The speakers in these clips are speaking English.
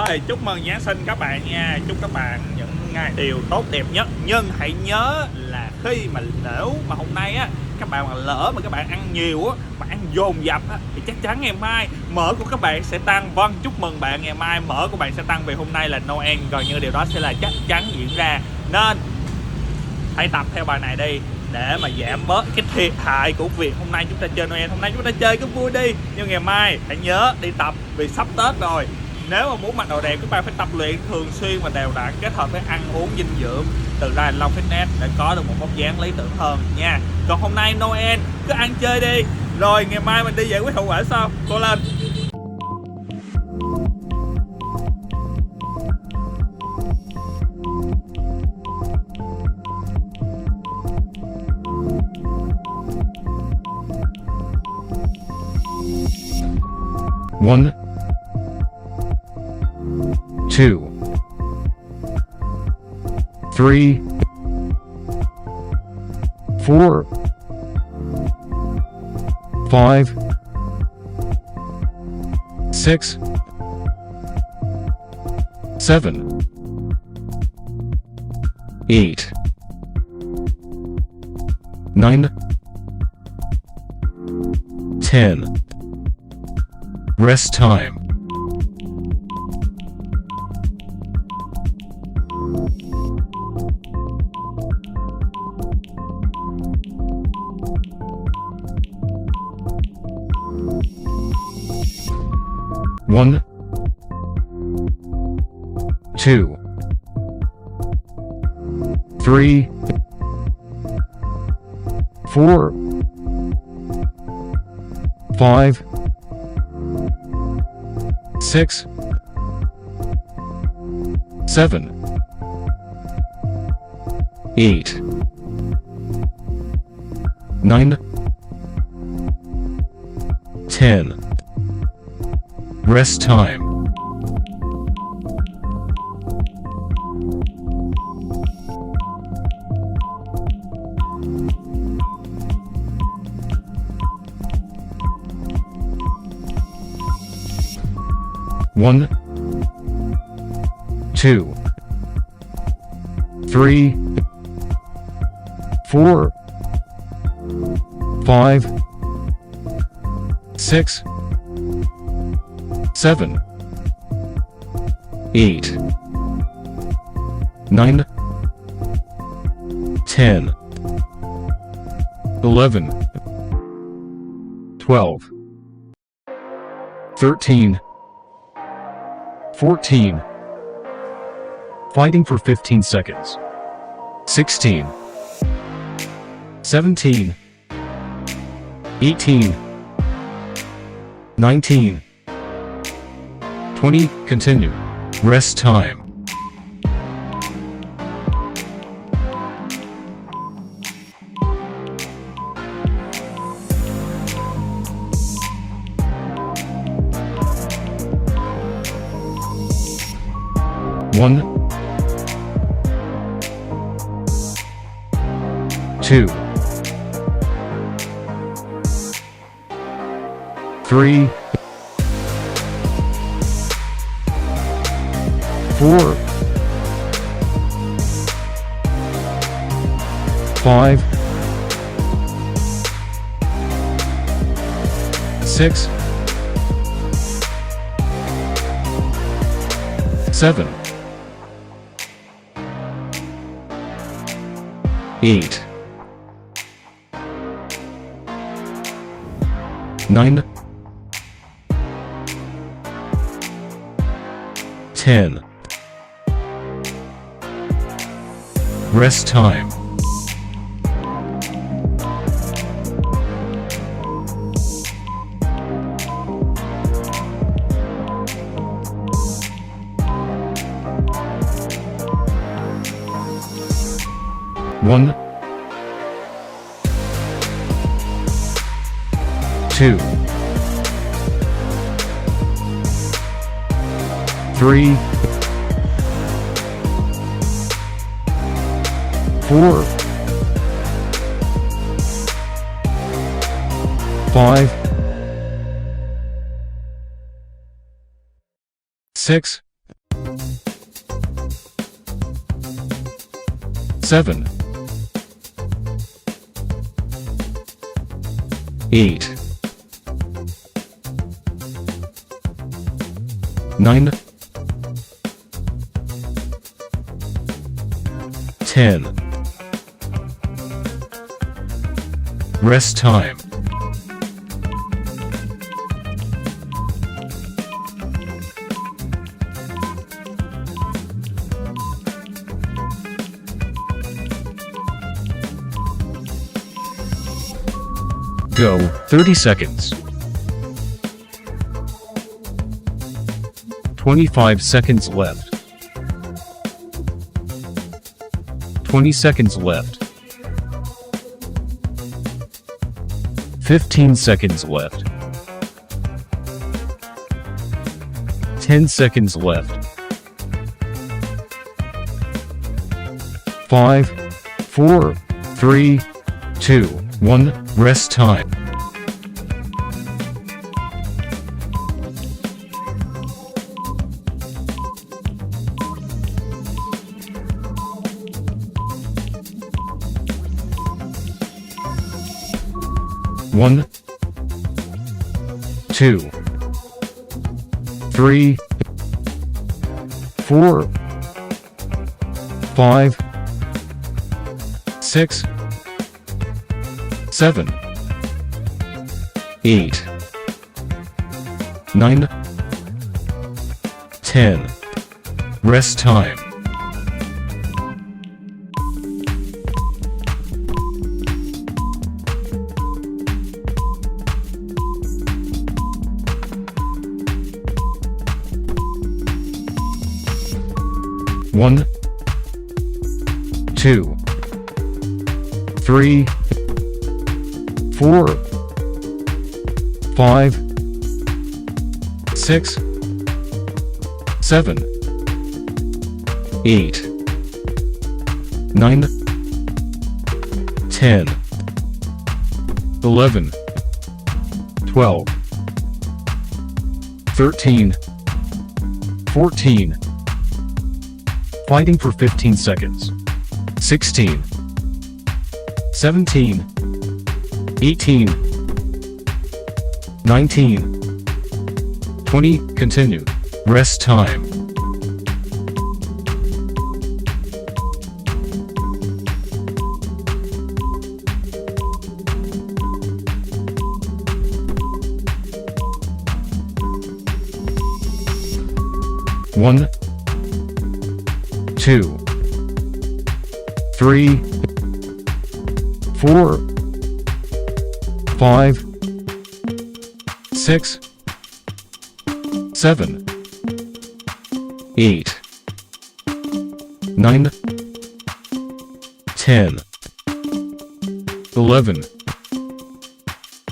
Rồi, chúc mừng Giáng sinh các bạn nha. Chúc các bạn những ngày điều tốt đẹp nhất. Nhưng hãy nhớ là khi mà nếu mà hôm nay á các bạn mà lỡ mà các bạn ăn nhiều á, mà ăn dồn dập á, thì chắc chắn ngày mai mỡ của các bạn sẽ tăng. Vâng, chúc mừng bạn, ngày mai mỡ của bạn sẽ tăng vì hôm nay là Noel, gần như điều đó sẽ là chắc chắn diễn ra. Nên hãy tập theo bài này đi để mà giảm bớt cái thiệt hại của việc hôm nay chúng ta chơi Noel. Hôm nay chúng ta chơi cứ vui đi, nhưng ngày mai hãy nhớ đi tập vì sắp Tết rồi. Nếu mà muốn mặc đồ đẹp, các bạn phải tập luyện thường xuyên và đều đặn, kết hợp với ăn uống dinh dưỡng, từ ra Long Fitness để có được một vóc dáng lý tưởng hơn nha. Còn hôm nay Noel cứ ăn chơi đi, rồi ngày mai mình đi giải quyết hậu quả sau. Cô lên. One, two, three, four, five, six, seven, eight, nine, 10. Rest time. One, two, three, four, five, six, seven, eight, nine, 10. Rest time. One, two, three, four, five, six, seven, eight, nine, 10, 11, 12, 13, 14. Fighting for 15 seconds. 16, 17, 18, 19, 20. Continue. Rest time. One, two, three, four, five, six, seven, eight, nine, 10. Rest time. One, two, three, four, five, six, 7, 8, 9, 10. Rest time. Go, 30 seconds. 25 seconds left. 20 seconds left. 15 seconds left. 10 seconds left. 5, 4, 3, 2, 1. Rest time. One, 2, 3, 4, 5, 6, 7, 8, 9, 10. Rest time. One, 2, 3, 4, 5, 6, 7, 8, 9, 10, 11, 12, 13, 14. Fighting for 15 seconds. 16, 17, 18, 19, 20. Continue. Rest time. One, 2, 3, 4, 5, 6, 7, 8, 9, 10, 11,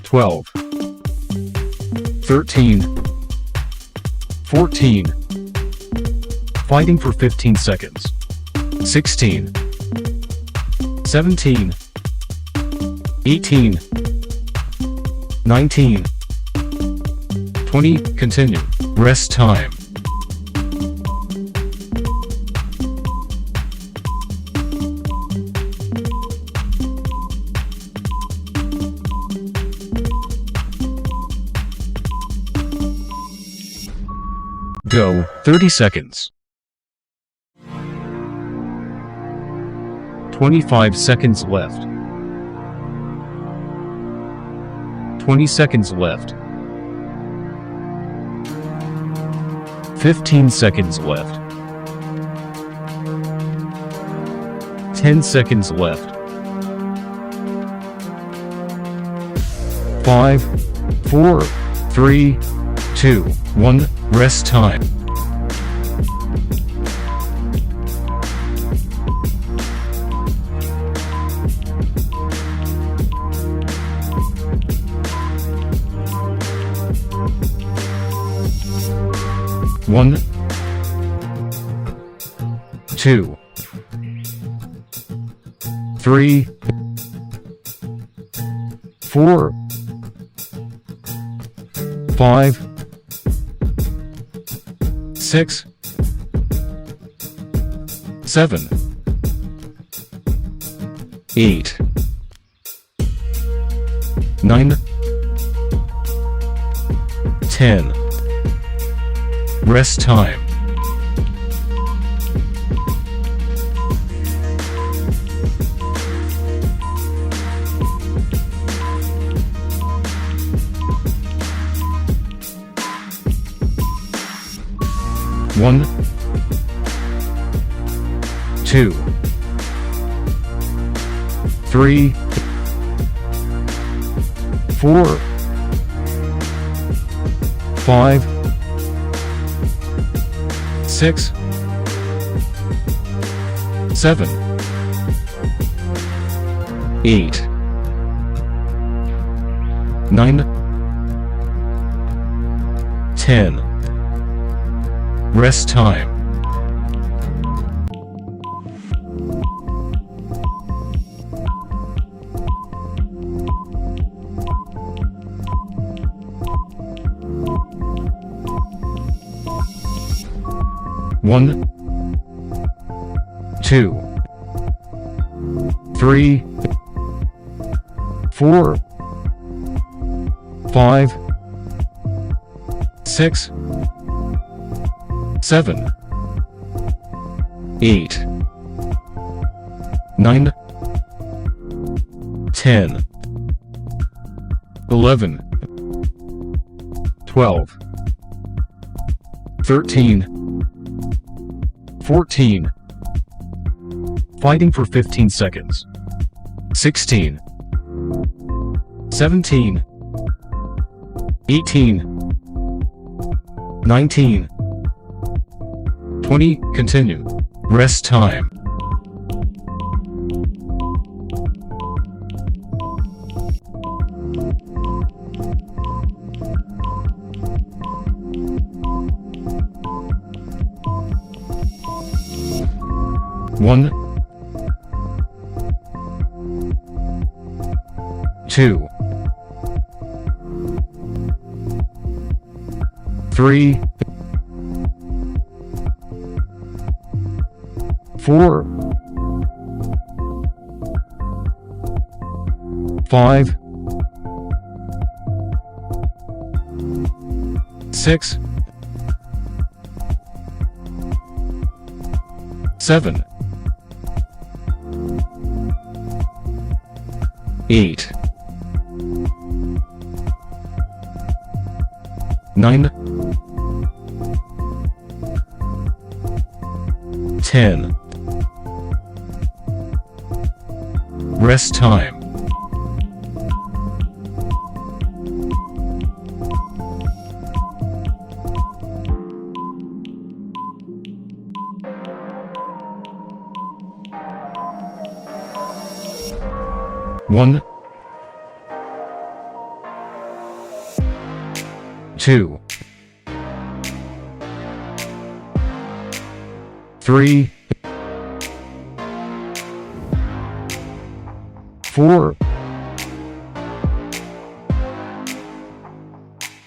12, 13, 14. Fighting for 15 seconds. 16, 17, 18, 19, 20. Continue. Rest time. Go, 30 seconds. 25 seconds left. 20 seconds left. 15 seconds left. 10 seconds left. 5, 4, 3, 2, 1. Rest time. One, 2, 3, 4, 5, 6, 7, 8, 9, 10. Rest time. One, 2, 3, 4, 5, 6, 7, 8, 9, 10. Rest time. One, 2, 3, 4, 5, 6, 7, 8, 9, 10, 11, 12, 13, 14. Fighting for 15 seconds. 16, 17, 18, 19, 20. Continue. Rest time. One, 2, 3, 4, 5, 6, 7, 8, 9, 10. Rest time. One, 2, 3, 4,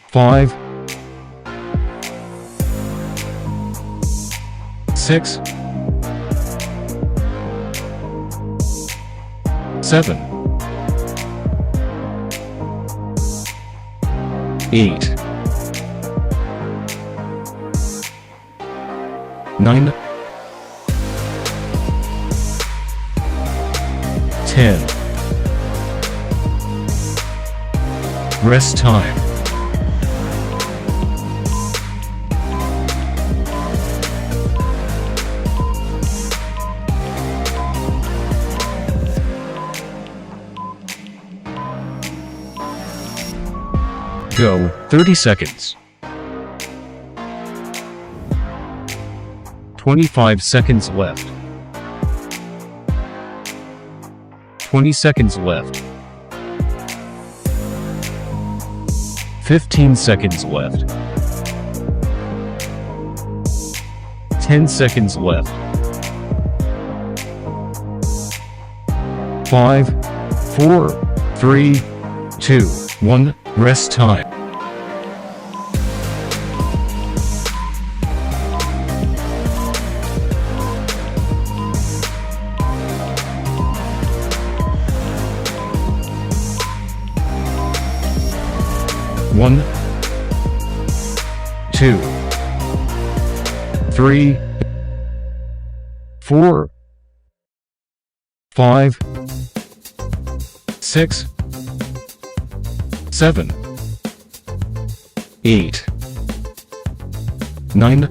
5, 6, 7, 8, 9, 10. Rest time. Go, 30 seconds. 25 seconds left. 20 seconds left. 15 seconds left. 10 seconds left. 5, 4, 3, 2, 1. Rest time. 1, 2, 3, 4, 5, 6, 7, 8, 9,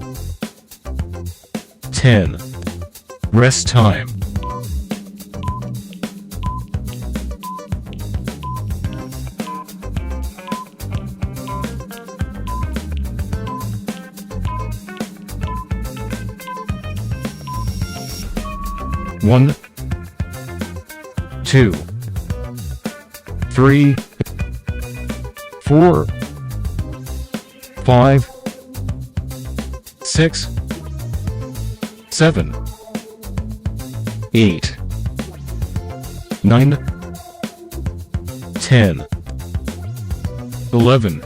10. Rest time. One, 2, 3, 4, 5, 6, 7, 8, 9, 10, 11,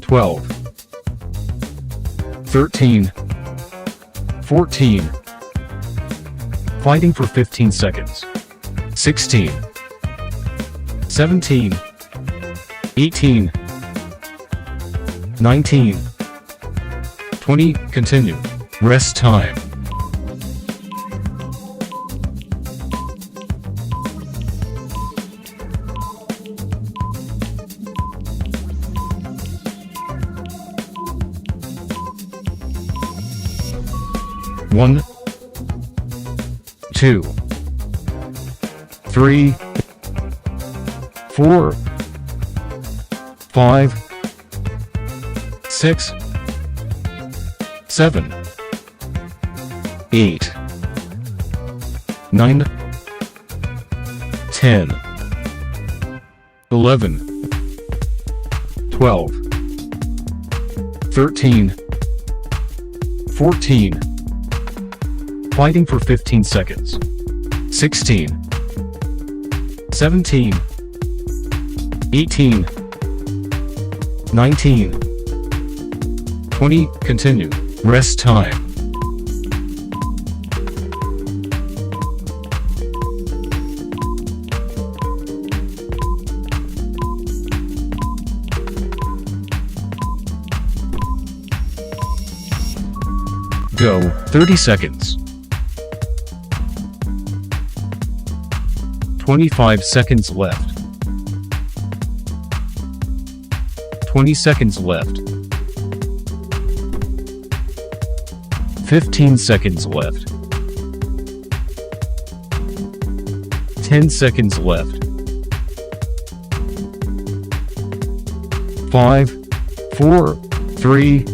12, 13, 14. Fighting for 15 seconds. 16, 17, 18, 19, 20. Continue. Rest time. One, 2, 3, 4, 5, 6, 7, 8, 9, 10, 11, 12, 13, 14. Fighting for 15 seconds. 16, 17, 18, 19, 20. Continue. Rest time. Go. 30 seconds. 25 seconds left. 20 seconds left. 15 seconds left. 10 seconds left. 5, 4, 3,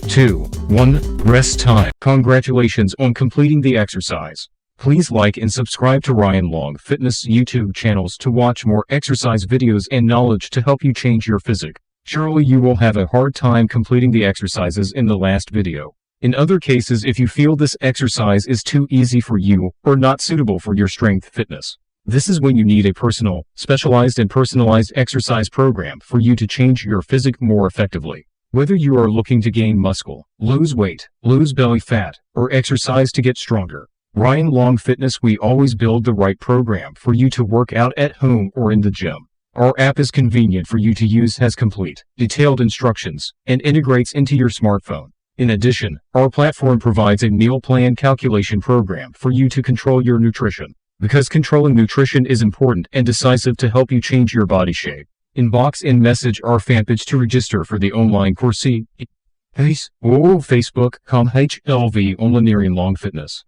2, 1. Rest time. Congratulations on completing the exercise. Please like and subscribe to Ryan Long Fitness YouTube channels to watch more exercise videos and knowledge to help you change your physique. Surely you will have a hard time completing the exercises in the last video. In other cases, if you feel this exercise is too easy for you or not suitable for your strength fitness, this is when you need a specialized and personalized exercise program for you to change your physique more effectively. Whether you are looking to gain muscle, lose weight, lose belly fat, or exercise to get stronger, Ryan Long Fitness, we always build the right program for you to work out at home or in the gym. Our app is convenient for you to use, has complete, detailed instructions, and integrates into your smartphone. In addition, our platform provides a meal plan calculation program for you to control your nutrition. Because controlling nutrition is important and decisive to help you change your body shape. Inbox and message our fan page to register for the online course. Facebook.com/HLV Online Long Fitness.